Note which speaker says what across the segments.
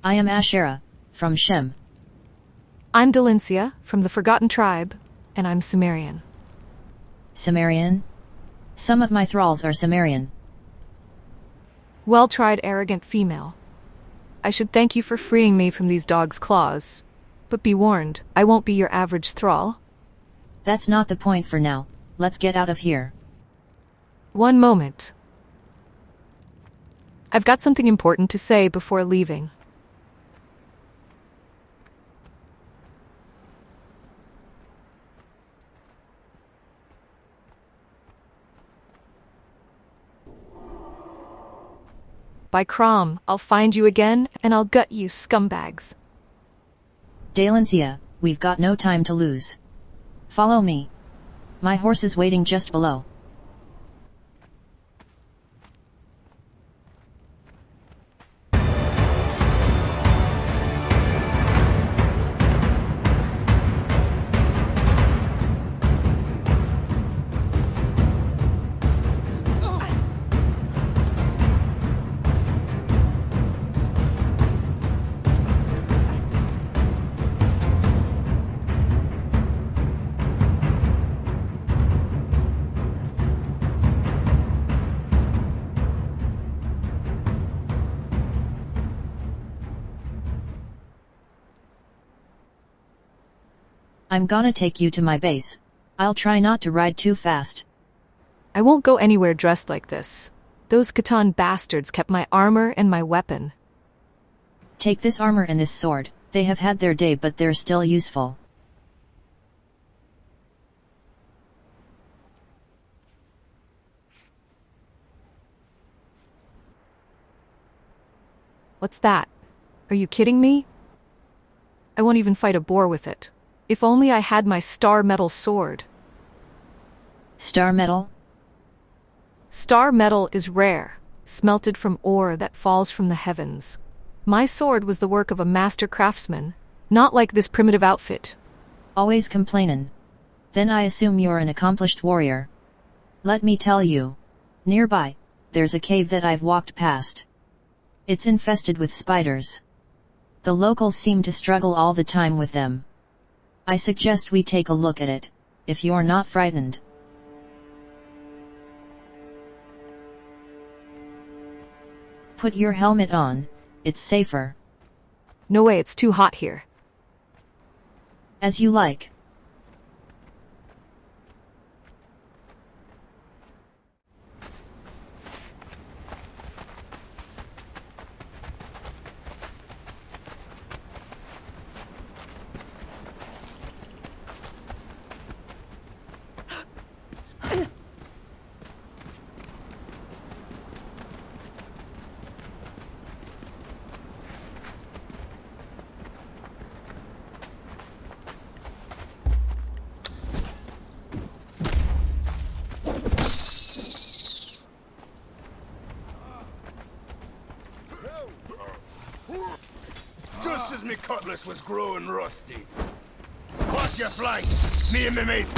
Speaker 1: I am Asherah, from Shem.
Speaker 2: I'm Dalinsia, from the Forgotten Tribe, and I'm Sumerian.
Speaker 1: Sumerian? Some of my thralls are Sumerian.
Speaker 2: Well-tried, arrogant female. I should thank you for freeing me from these dogs' claws. But be warned, I won't be your average thrall.
Speaker 1: That's not the point for now. Let's get out of here.
Speaker 2: One moment. I've got something important to say before leaving. By Crom, I'll find you again, and I'll gut you, scumbags.
Speaker 1: Dalinsia, we've got no time to lose. Follow me. My horse is waiting just below. I'm gonna take you to my base. I'll try not to ride too fast.
Speaker 2: I won't go anywhere dressed like this. Those Khitan bastards kept my armor and my weapon.
Speaker 1: Take this armor and this sword. They have had their day, but they're still useful.
Speaker 2: What's that? Are you kidding me? I won't even fight a boar with it. If only I had my star metal sword.
Speaker 1: Star metal?
Speaker 2: Star metal is rare, smelted from ore that falls from the heavens. My sword was the work of a master craftsman, not like this primitive outfit.
Speaker 1: Always complainin'. Then I assume you're an accomplished warrior. Let me tell you. Nearby, there's a cave that I've walked past. It's infested with spiders. The locals seem to struggle all the time with them. I suggest we take a look at it, if you're not frightened. Put your helmet on, it's safer.
Speaker 2: No way, it's too hot here.
Speaker 1: As you like.
Speaker 3: Just as me cutlass was growing rusty. Watch your flanks, me and me mates.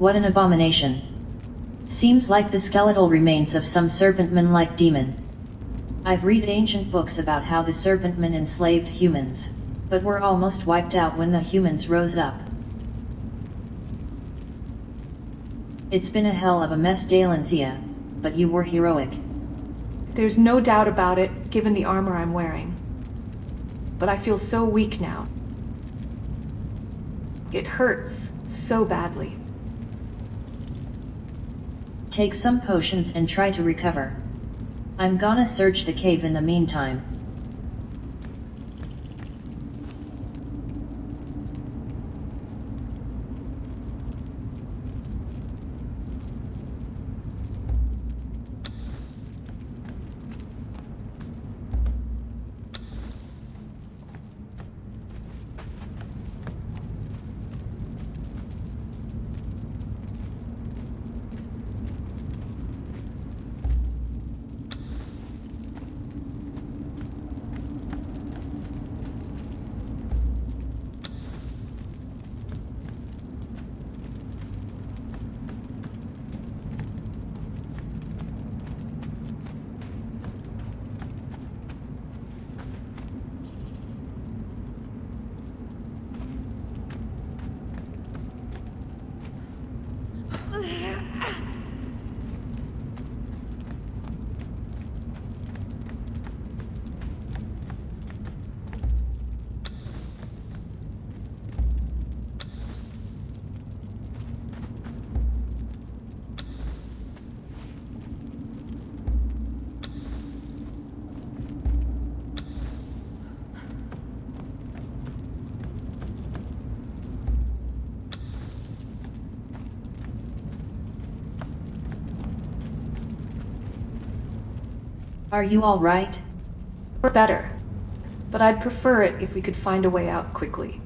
Speaker 1: What an abomination. Seems like the skeletal remains of some serpentman-like demon. I've read ancient books about how the serpentmen enslaved humans, but were almost wiped out when the humans rose up. It's been a hell of a mess, Dalinsia, but you were heroic.
Speaker 2: There's no doubt about it, given the armor I'm wearing. But I feel so weak now. It hurts so badly.
Speaker 1: Take some potions and try to recover. I'm gonna search the cave in the meantime. Are you all right?
Speaker 2: We're better, but I'd prefer it if we could find a way out quickly.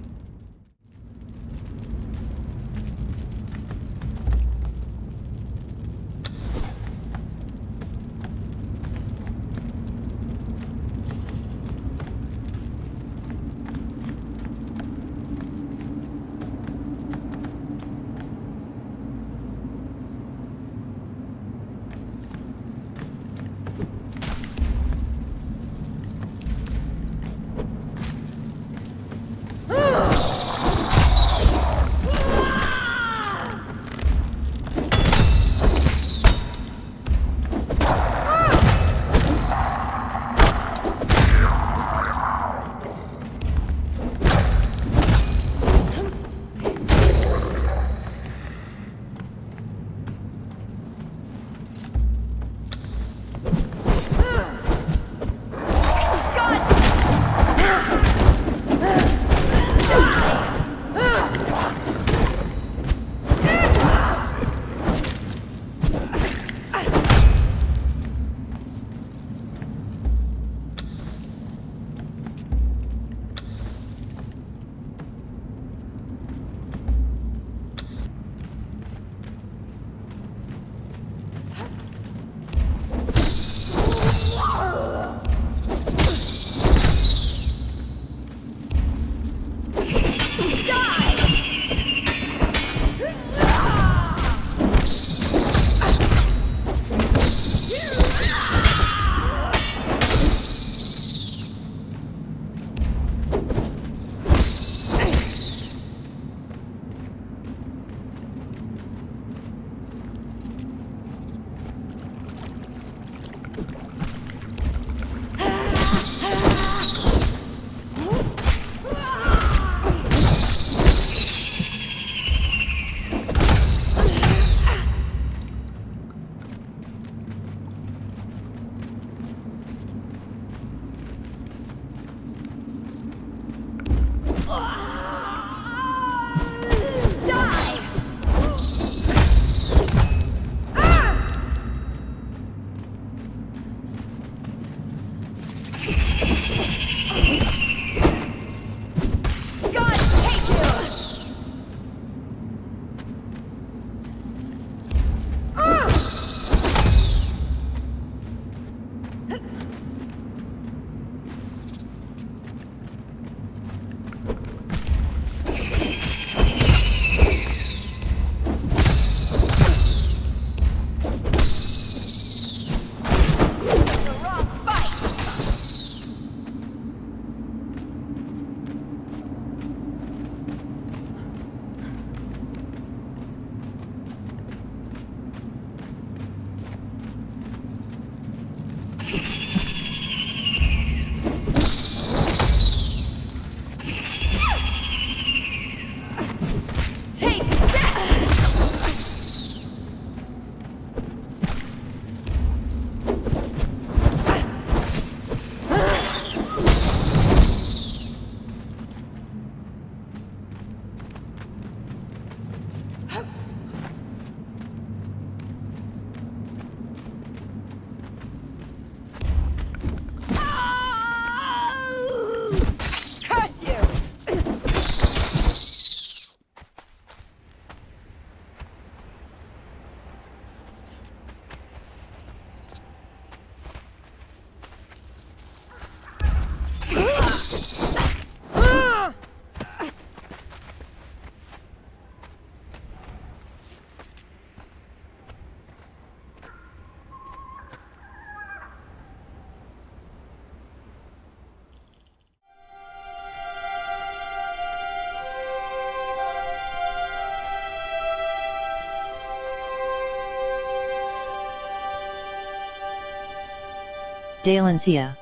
Speaker 1: Dalinsia.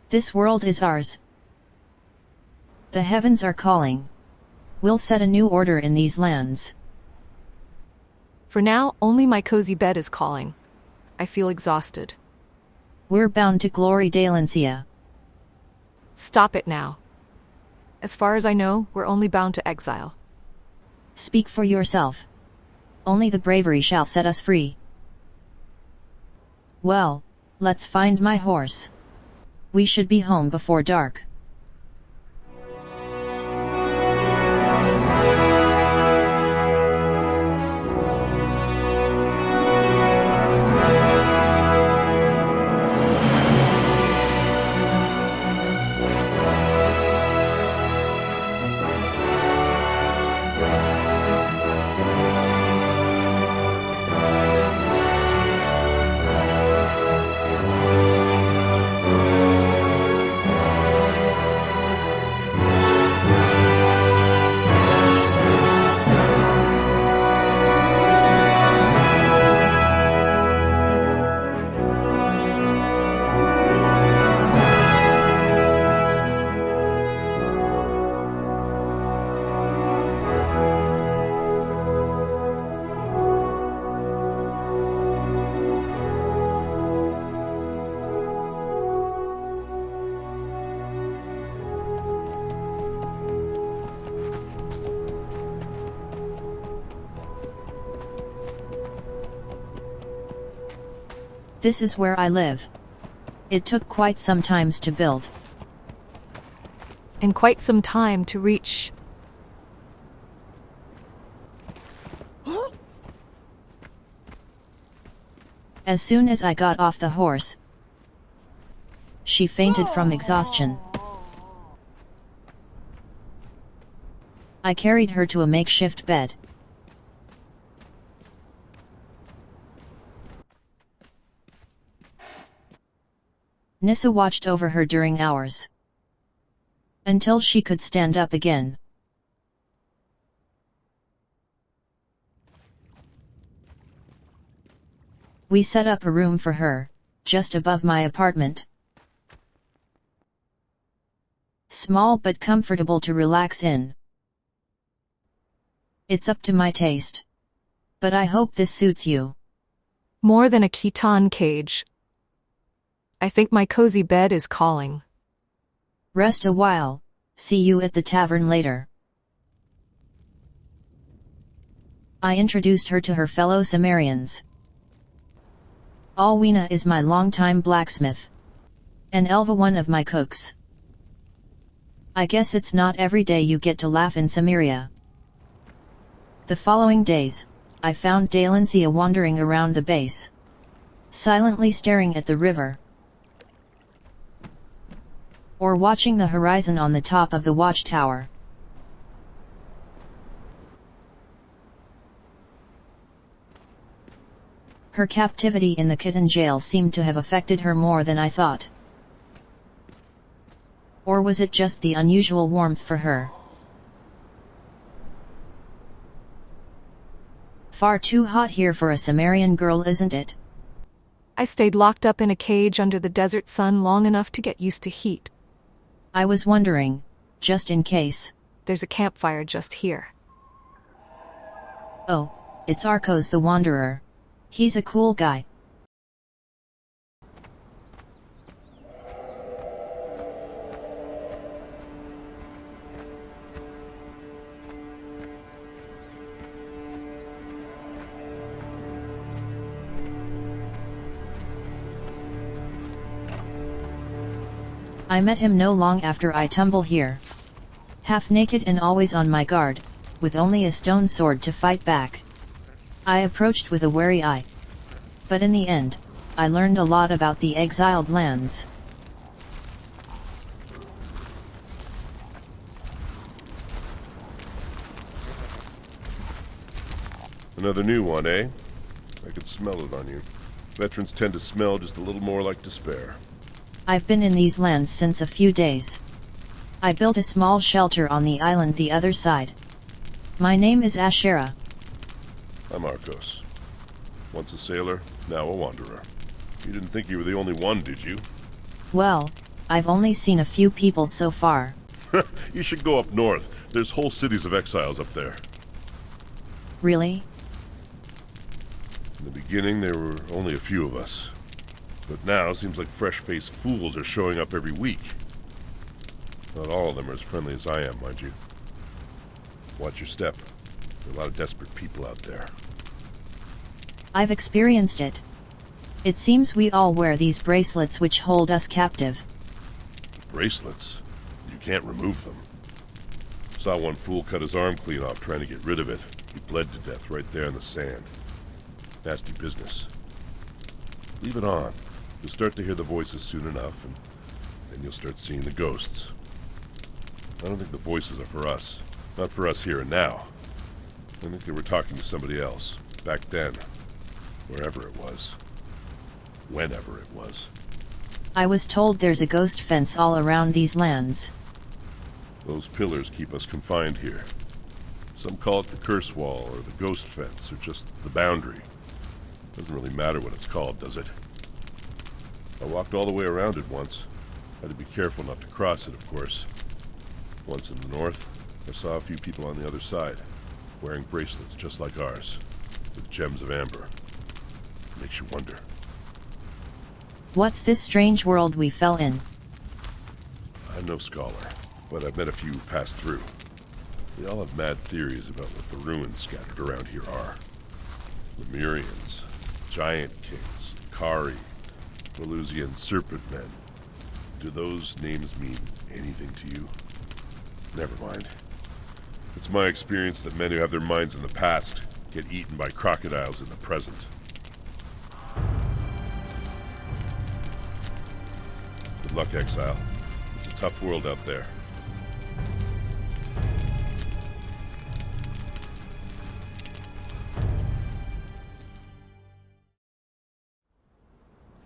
Speaker 1: This world is ours. The heavens are calling. We'll set a new order in these lands.
Speaker 2: For now, only my cozy bed is calling. I feel exhausted.
Speaker 1: We're bound to glory, Dalinsia.
Speaker 2: Stop it now. As far as I know, we're only bound to exile.
Speaker 1: Speak for yourself. Only the bravery shall set us free. Well, let's find my horse. We should be home before dark. This is where I live. It took quite some time to build.
Speaker 2: And quite some time to reach.
Speaker 1: As soon as I got off the horse, she fainted from exhaustion. I carried her to a makeshift bed. Nissa watched over her during hours, until she could stand up again. We set up a room for her, just above my apartment. Small but comfortable to relax in. It's up to my taste, but I hope this suits you.
Speaker 2: More than a Khitan cage. I think my cozy bed is calling.
Speaker 1: Rest a while, see you at the tavern later. I introduced her to her fellow Cimmerians. Alwina is my longtime blacksmith. And Elva one of my cooks. I guess it's not every day you get to laugh in Cimmeria. The following days, I found Dalinsia wandering around the base, silently staring at the river, or watching the horizon on the top of the watchtower. Her captivity in the Khitan jail seemed to have affected her more than I thought. Or was it just the unusual warmth for her? Far too hot here for a Cimmerian girl, isn't it?
Speaker 2: I stayed locked up in a cage under the desert sun long enough to get used to heat.
Speaker 1: I was wondering, just in case.
Speaker 2: There's a campfire just here.
Speaker 1: Oh, it's Arcos the Wanderer. He's a cool guy. I met him no long after I tumble here. Half naked and always on my guard, with only a stone sword to fight back. I approached with a wary eye. But in the end, I learned a lot about the exiled lands.
Speaker 4: Another new one, eh? I could smell it on you. Veterans tend to smell just a little more like despair.
Speaker 1: I've been in these lands since a few days. I built a small shelter on the island the other side. My name is Asherah.
Speaker 4: I'm Arcos. Once a sailor, now a wanderer. You didn't think you were the only one, did you?
Speaker 1: Well, I've only seen a few people so far.
Speaker 4: You should go up north. There's whole cities of exiles up there.
Speaker 1: Really?
Speaker 4: In the beginning, there were only a few of us. But now, it seems like fresh-faced fools are showing up every week. Not all of them are as friendly as I am, mind you. Watch your step. There are a lot of desperate people out there.
Speaker 1: I've experienced it. It seems we all wear these bracelets which hold us captive.
Speaker 4: Bracelets? You can't remove them. Saw one fool cut his arm clean off trying to get rid of it. He bled to death right there in the sand. Nasty business. Leave it on. You'll start to hear the voices soon enough, and then you'll start seeing the ghosts. I don't think the voices are for us. Not for us here and now. I think they were talking to somebody else. Back then. Wherever it was. Whenever it was.
Speaker 1: I was told there's a ghost fence all around these lands.
Speaker 4: Those pillars keep us confined here. Some call it the curse wall, or the ghost fence, or just the boundary. Doesn't really matter what it's called, does it? I walked all the way around it once. Had to be careful not to cross it, of course. Once in the north, I saw a few people on the other side, wearing bracelets just like ours, with gems of amber. Makes you wonder.
Speaker 1: What's this strange world we fell in?
Speaker 4: I'm no scholar, but I've met a few who passed through. They all have mad theories about what the ruins scattered around here are. Lemurians, giant kings, Kari, Pelusian serpent men. Do those names mean anything to you? Never mind. It's my experience that men who have their minds in the past get eaten by crocodiles in the present. Good luck, exile. It's a tough world out there.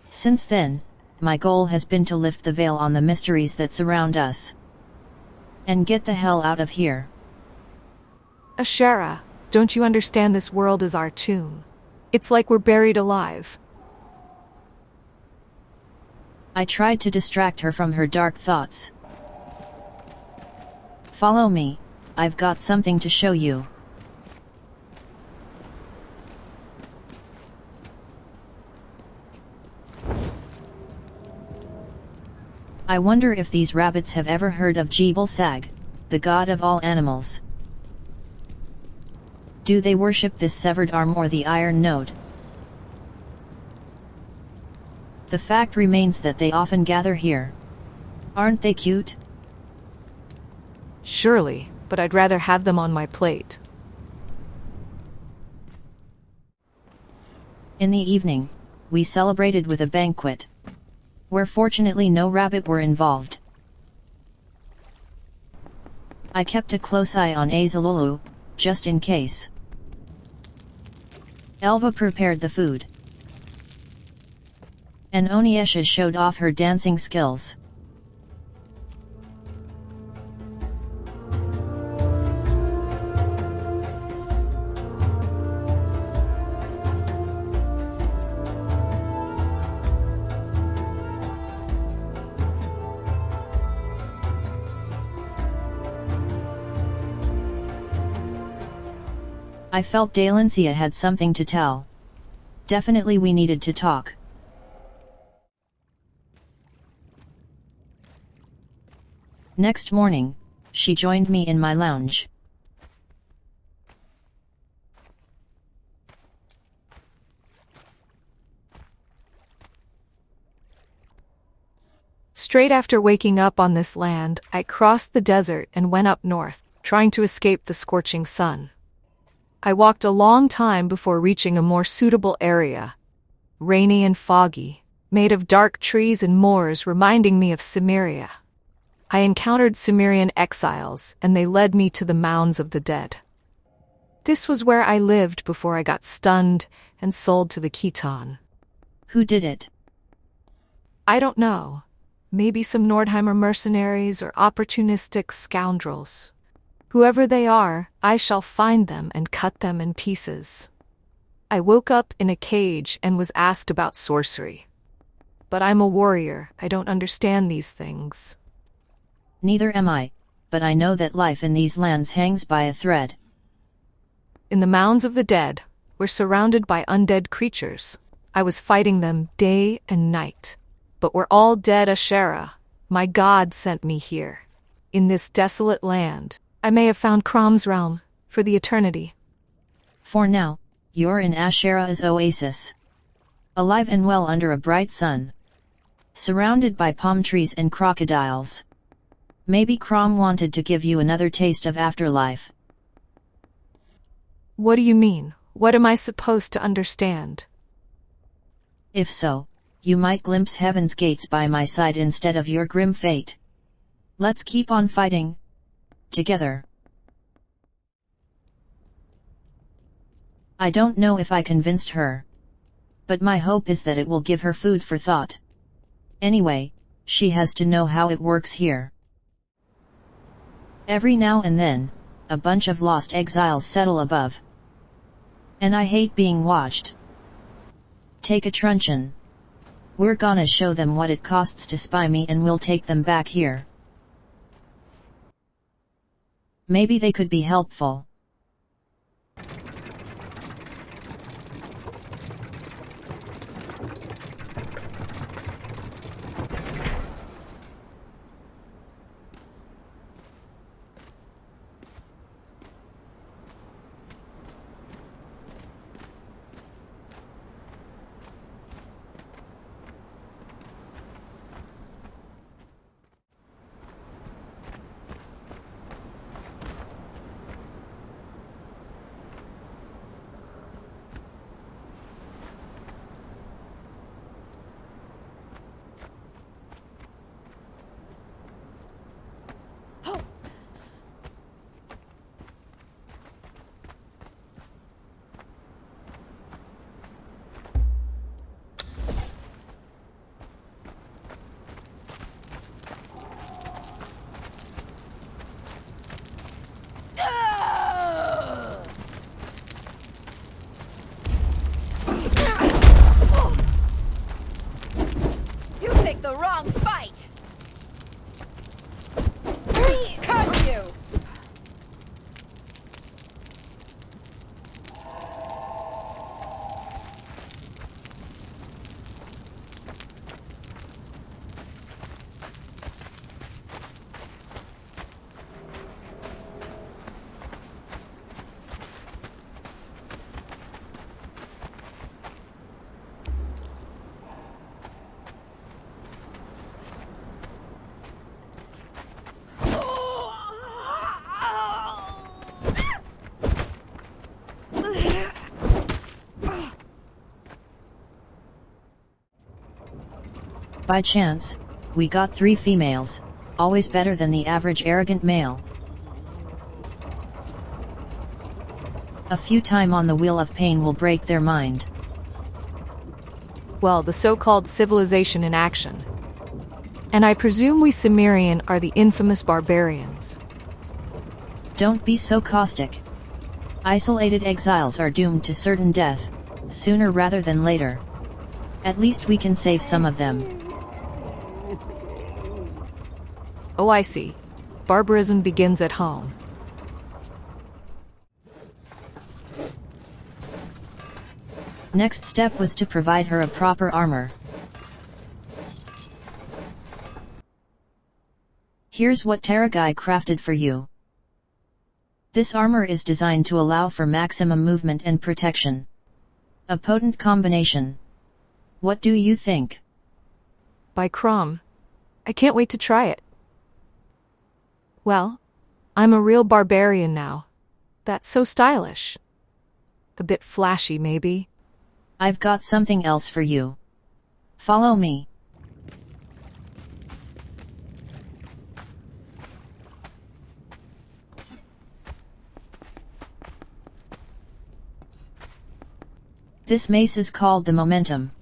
Speaker 1: Since then, my goal has been to lift the veil on the mysteries that surround us. And get the hell out of here.
Speaker 2: Asherah, don't you understand this world is our tomb? It's like we're buried alive.
Speaker 1: I tried to distract her from her dark thoughts. Follow me, I've got something to show you. I wonder if these rabbits have ever heard of Jebel Sag, the god of all animals. Do they worship this severed arm or the iron node? The fact remains that they often gather here. Aren't they cute?
Speaker 2: Surely, but I'd rather have them on my plate.
Speaker 1: In the evening, we celebrated with a banquet, where fortunately no rabbit were involved. I kept a close eye on Azalulu, just in case. Elva prepared the food. And Oniesha showed off her dancing skills. I felt Dalinsia had something to tell. Definitely we needed to talk. Next morning, she joined me in my lounge.
Speaker 2: Straight after waking up on this land, I crossed the desert and went up north, trying to escape the scorching sun. I walked a long time before reaching a more suitable area, rainy and foggy, made of dark trees and moors reminding me of Cimmeria. I encountered Cimmerian exiles, and they led me to the mounds of the dead. This was where I lived before I got stunned and sold to the Khitan.
Speaker 1: Who did it?
Speaker 2: I don't know. Maybe some Nordheimer mercenaries or opportunistic scoundrels. Whoever they are, I shall find them and cut them in pieces. I woke up in a cage and was asked about sorcery. But I'm a warrior, I don't understand these things.
Speaker 1: Neither am I, but I know that life in these lands hangs by a thread.
Speaker 2: In the mounds of the dead, we're surrounded by undead creatures. I was fighting them day and night. But we're all dead, Asherah. My God sent me here. In this desolate land, I may have found Crom's realm, for the eternity.
Speaker 1: For now, you're in Asherah's oasis. Alive and well under a bright sun. Surrounded by palm trees and crocodiles. Maybe Crom wanted to give you another taste of afterlife.
Speaker 2: What do you mean? What am I supposed to understand?
Speaker 1: If so, you might glimpse heaven's gates by my side instead of your grim fate. Let's keep on fighting. Together. I don't know if I convinced her. But my hope is that it will give her food for thought. Anyway, she has to know how it works here. Every now and then, a bunch of lost exiles settle above. And I hate being watched. Take a truncheon. We're gonna show them what it costs to spy me and we'll take them back here. Maybe they could be helpful.
Speaker 5: The wrong fight! Curse you!
Speaker 1: By chance, we got 3 females, always better than the average arrogant male. A few time on the wheel of pain will break their mind.
Speaker 2: Well, the so-called civilization in action. And I presume we Cimmerian are the infamous barbarians.
Speaker 1: Don't be so caustic. Isolated exiles are doomed to certain death, sooner rather than later. At least we can save some of them.
Speaker 2: Oh, I see. Barbarism begins at home.
Speaker 1: Next step was to provide her a proper armor. Here's what Taragai crafted for you. This armor is designed to allow for maximum movement and protection. A potent combination. What do you think?
Speaker 2: By Crom. I can't wait to try it. Well, I'm a real barbarian now. That's so stylish. A bit flashy, maybe.
Speaker 1: I've got something else for you. Follow me. This mace is called the Momentum.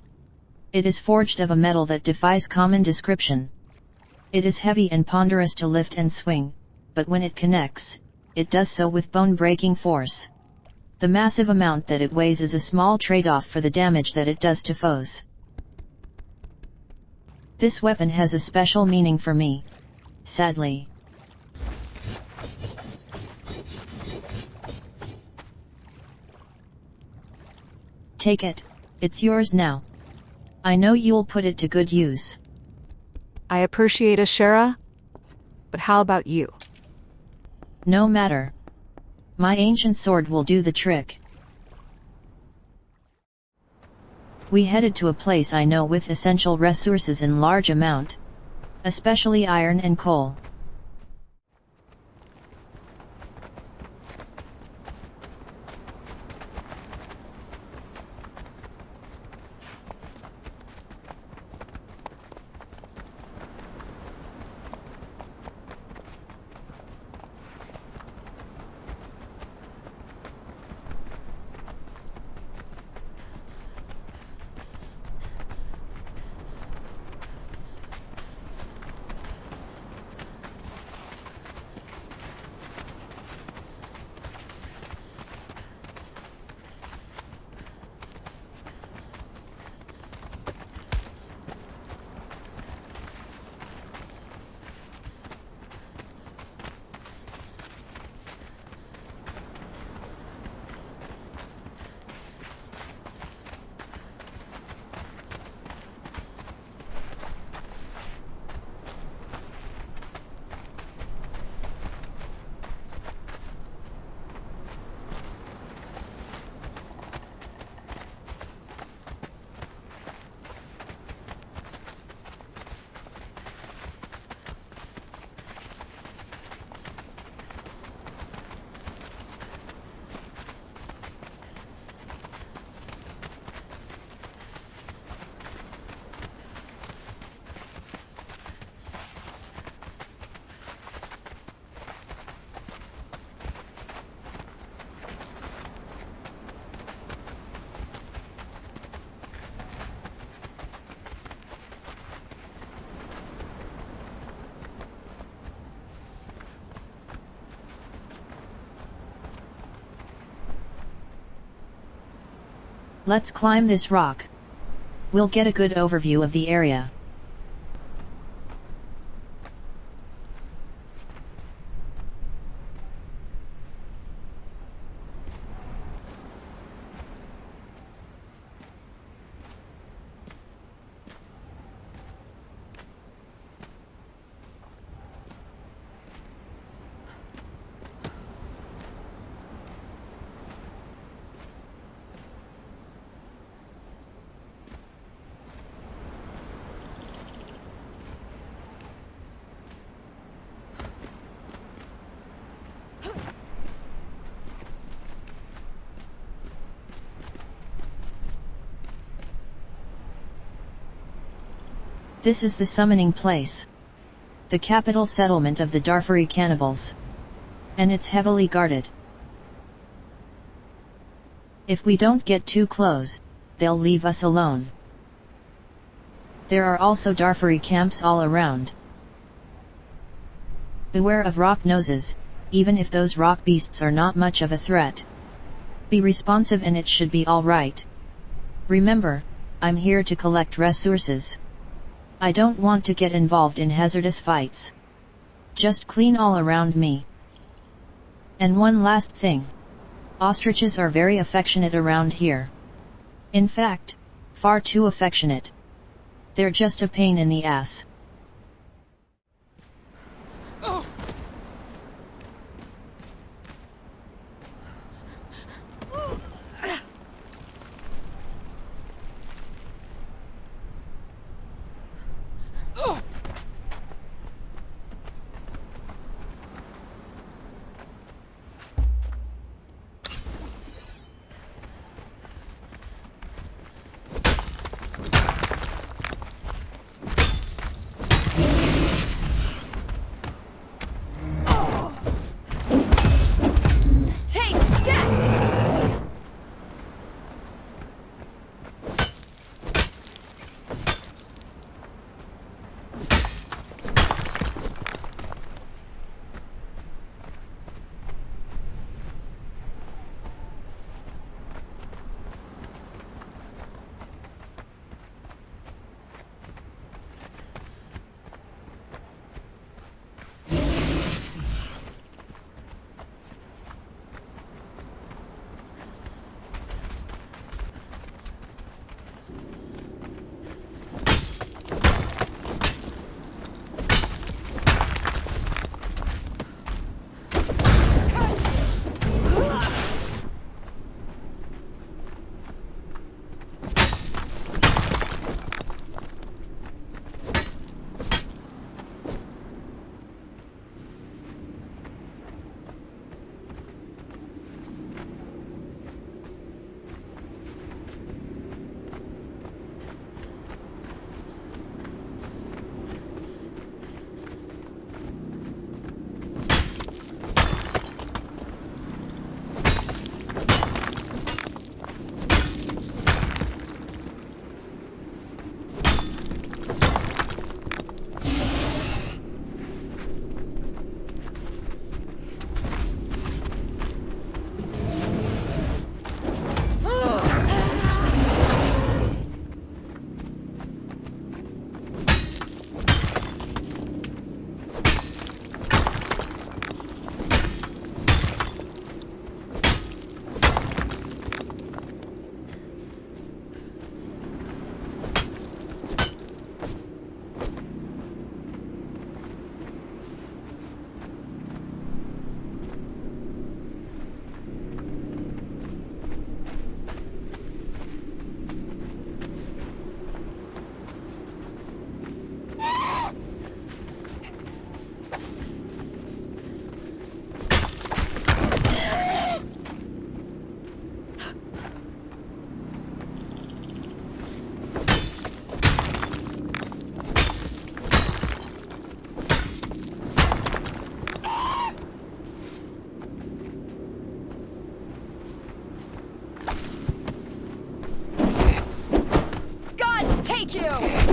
Speaker 1: It is forged of a metal that defies common description. It is heavy and ponderous to lift and swing, but when it connects, it does so with bone-breaking force. The massive amount that it weighs is a small trade-off for the damage that it does to foes. This weapon has a special meaning for me. Sadly. Take it, it's yours now. I know you'll put it to good use.
Speaker 2: I appreciate Asherah, but how about you?
Speaker 1: No matter. My ancient sword will do the trick. We headed to a place I know with essential resources in large amount, especially iron and coal. Let's climb this rock. We'll get a good overview of the area. This is the summoning place. The capital settlement of the Darfuri cannibals. And it's heavily guarded. If we don't get too close, they'll leave us alone. There are also Darfuri camps all around. Beware of rock noses, even if those rock beasts are not much of a threat. Be responsive and it should be alright. Remember, I'm here to collect resources. I don't want to get involved in hazardous fights. Just clean all around me. And one last thing. Ostriches are very affectionate around here. In fact, far too affectionate. They're just a pain in the ass.
Speaker 5: you!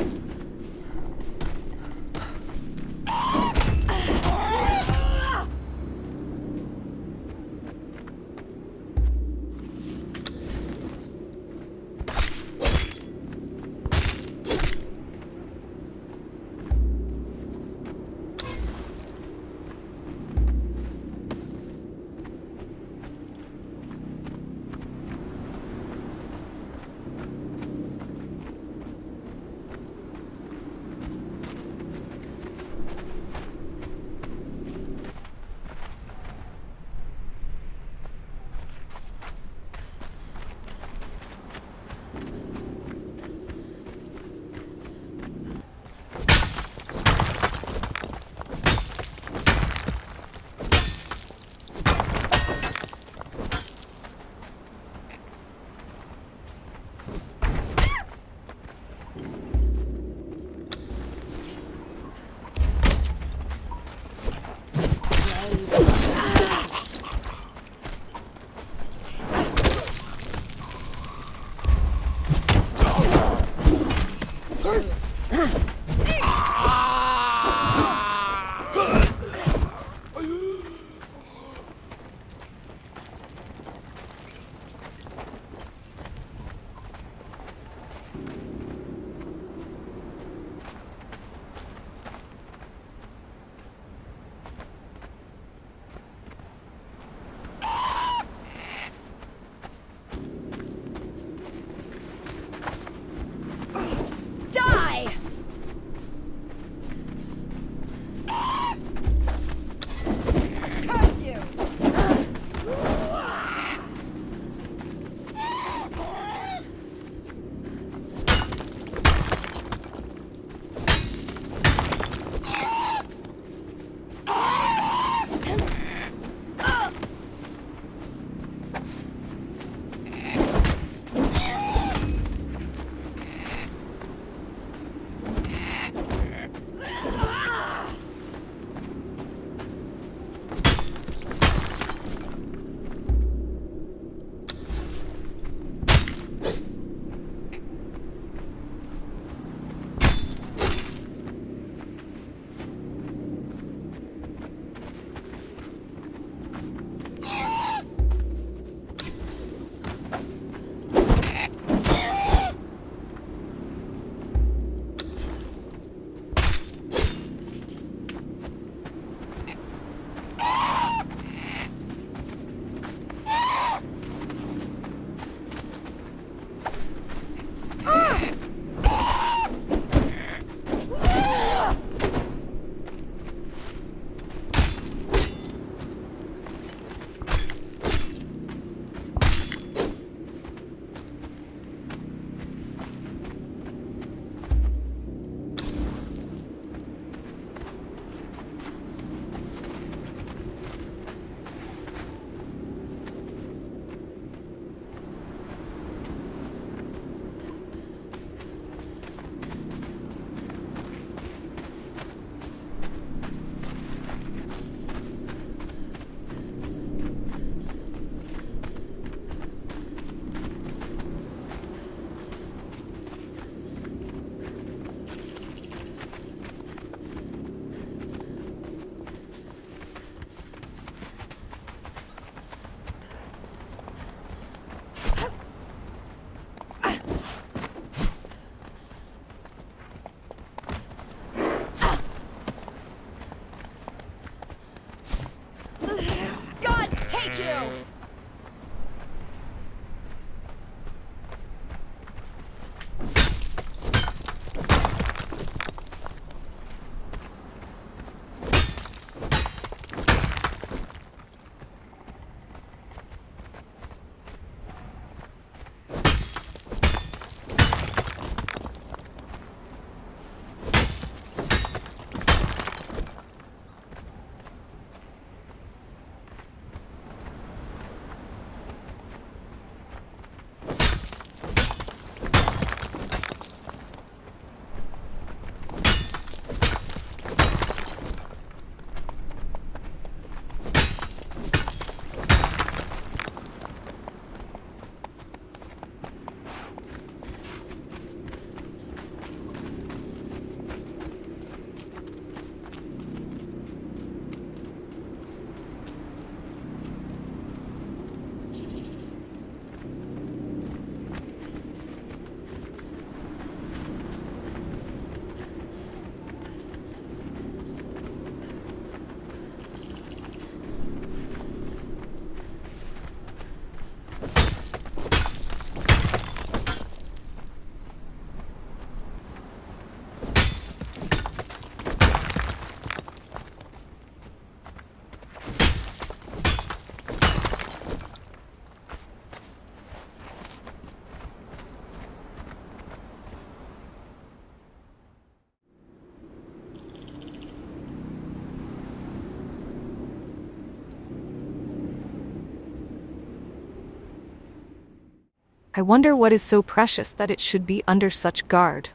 Speaker 2: I wonder what is so precious that it should be under such guard.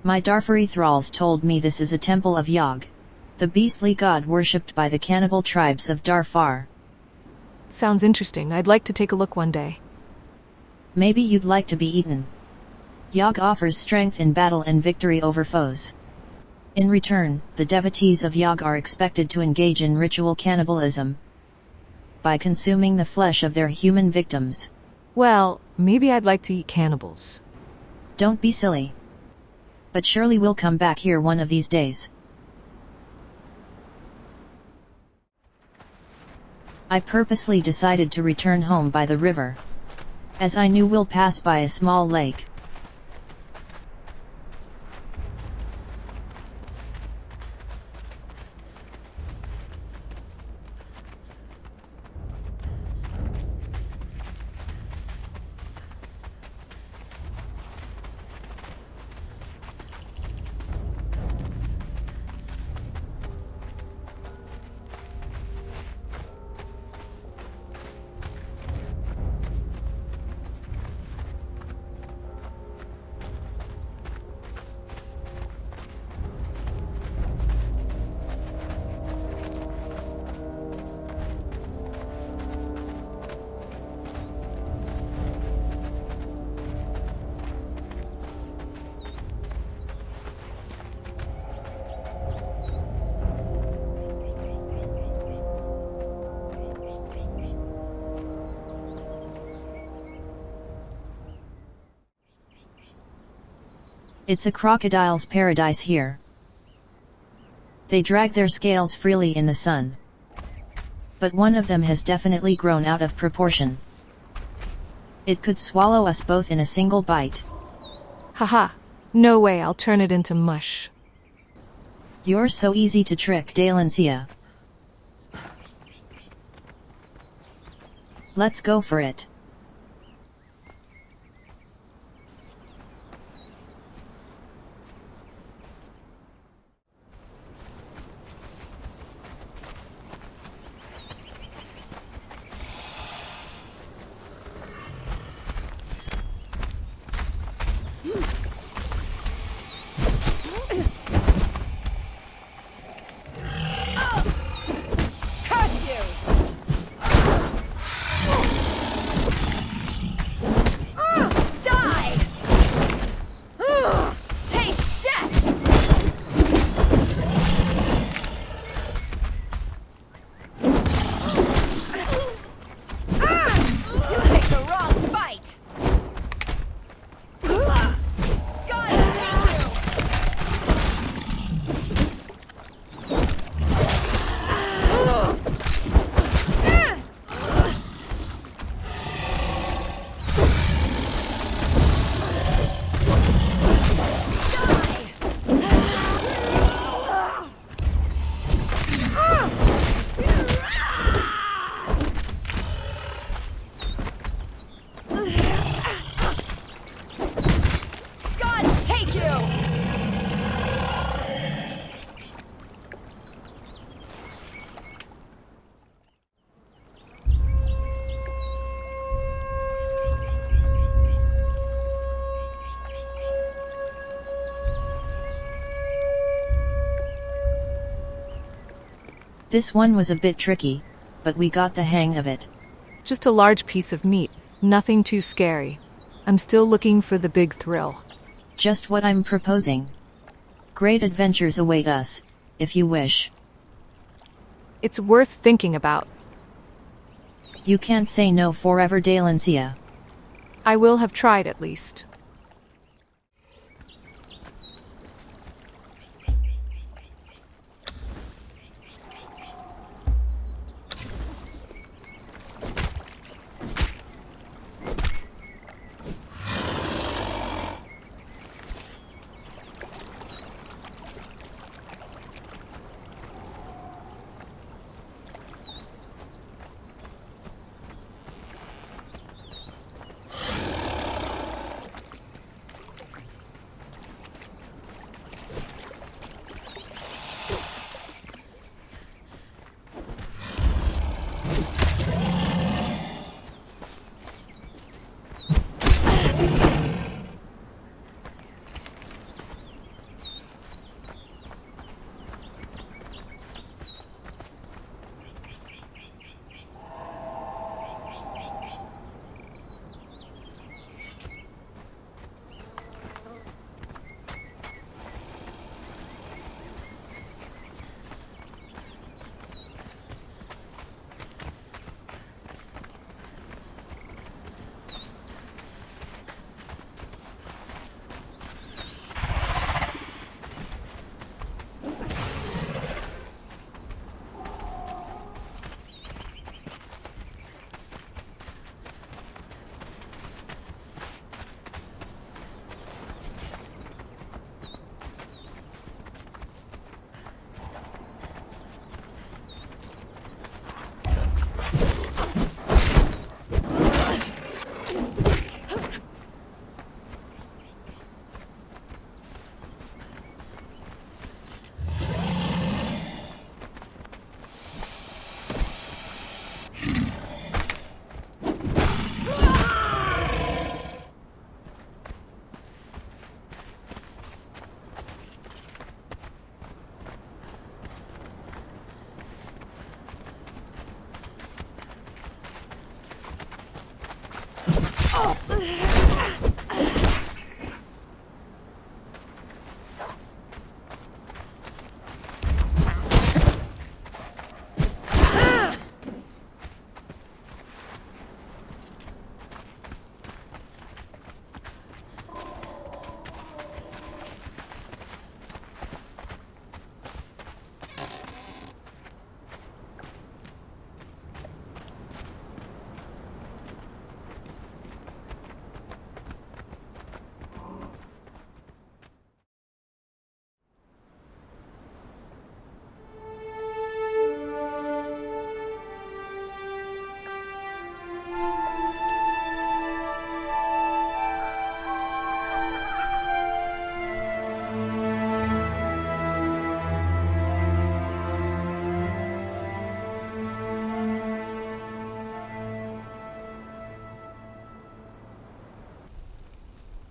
Speaker 1: My Darfari thralls told me this is a temple of Yog, the beastly god worshipped by the cannibal tribes of Darfar.
Speaker 2: Sounds interesting. I'd like to take a look one day.
Speaker 1: Maybe you'd like to be eaten. Yog offers strength in battle and victory over foes. In return, the devotees of Yog are expected to engage in ritual cannibalism by consuming the flesh of their human victims.
Speaker 2: Well, maybe I'd like to eat cannibals.
Speaker 1: Don't be silly. But surely we'll come back here one of these days. I purposely decided to return home by the river, as I knew we'll pass by a small lake. It's a crocodile's paradise here. They drag their scales freely in the sun. But one of them has definitely grown out of proportion. It could swallow us both in a single bite.
Speaker 2: Haha. No way, I'll turn it into mush.
Speaker 1: You're so easy to trick, Dalinsia. Let's go for it. This one was a bit tricky, but we got the hang of it.
Speaker 2: Just a large piece of meat, nothing too scary. I'm still looking for the big thrill.
Speaker 1: Just what I'm proposing. Great adventures await us, if you wish.
Speaker 2: It's worth thinking about.
Speaker 1: You can't say no forever, Dalinsia.
Speaker 2: I will have tried at least.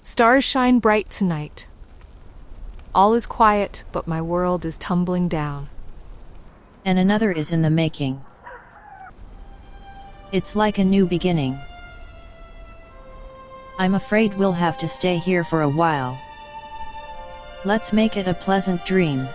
Speaker 2: Stars shine bright tonight. All is quiet, but my world is tumbling down.
Speaker 1: And another is in the making. It's like a new beginning. I'm afraid we'll have to stay here for a while. Let's make it a pleasant dream.